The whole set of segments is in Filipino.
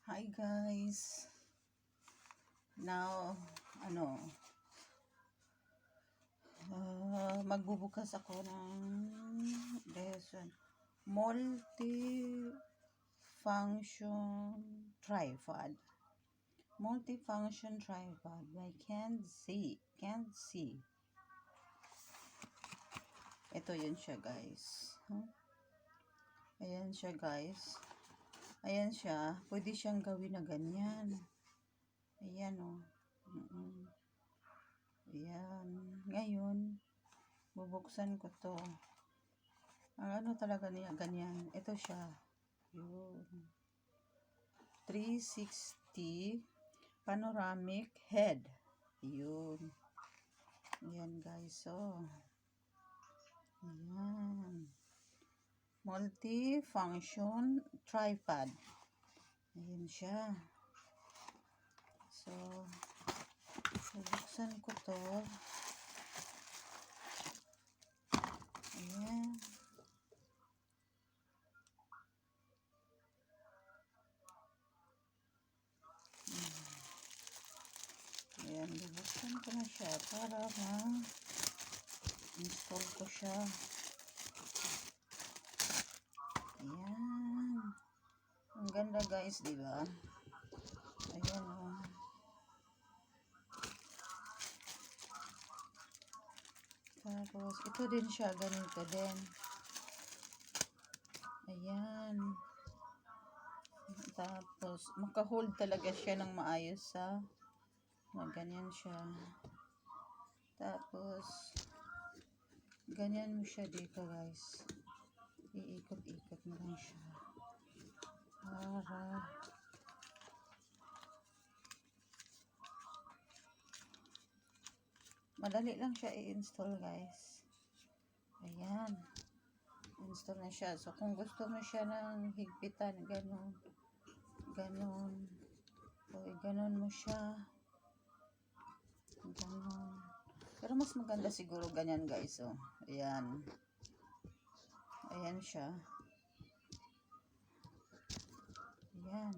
Hi guys. Now, magbubukas ako ng lesson. Multi-function tripod by Kenzie. Ito yun siya guys. Ayan siya guys. Ayan siya. Pwede siyang gawin na ganyan. Ayan o. Ayan. Ngayon, bubuksan ko to. Ang ano talaga niya, ganyan. Ito siya. Yun. 360 panoramic head. Yun. Ayan guys. So, ayan. Multi-function tripod. Ayan siya. So, bubuksan ko to. Ayan. Ayan, bubuksan ko na siya para ma-install ko siya. Ayan. Ang ganda guys, di ba? Ayan o. Tapos, ito din siya, ganito din. Ayan. Tapos, makahold talaga siya ng maayos sa ganyan siya. Tapos, ganyan mo siya dito guys. Iikot-ikot mo lang siya. Para madali lang siya i-install guys. Ayan. Install na siya. So, kung gusto mo siya ng higpitan, ganon. So, ganon mo siya. Ganon. Pero mas maganda siguro ganyan guys. So, ayan. Ayan siya. Ayan.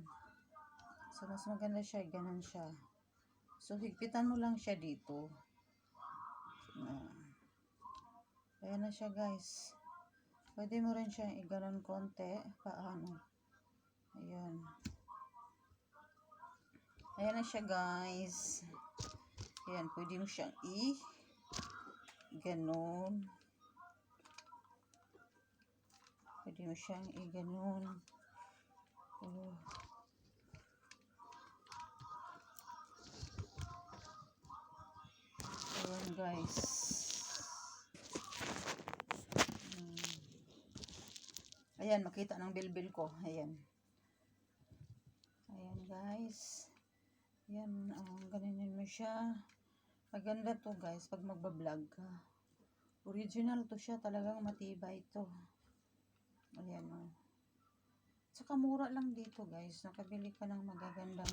So, mas maganda siya. Ganon siya. So, higpitan mo lang siya dito. Ayan na siya guys. Pwede mo rin siyang i-ganon konti. Paano? Ayan. Ayan na siya guys. Ayan. Pwede mo siyang i-ganon. Pwede mo siyang i-ganon. Ayan guys. Ayan, makita ng bilbil ko. Ayan. Ayan guys. Ayan, ganyan mo siya. Maganda to guys pag magbablog ka. Original to siya. Talagang matibay to. Ayan o. Saka mura lang dito guys. Nakabili ka ng magagandang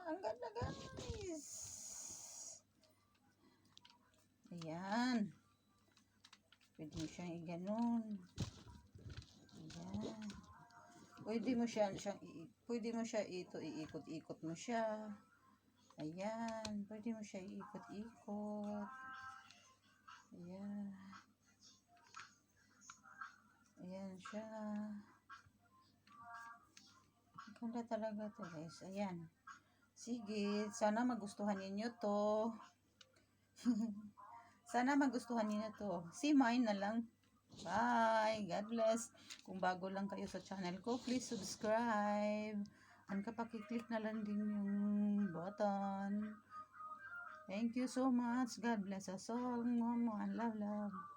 ang ganda guys. Ayan. Pwede mo siyang i-ganon. Ayan. Pwede mo siya iikot-ikot mo siya. Ayan. Pwede mo siya iikot-ikot. Ayan. Ayan siya. Ganda talaga to guys. Ayan. Sige. Sana magustuhan ninyo to. Sana magustuhan ninyo to. See mine na lang. Bye. God bless. Kung bago lang kayo sa channel ko, please subscribe. And kapag-click na lang din yung button. Thank you so much. God bless us all. Mama, love.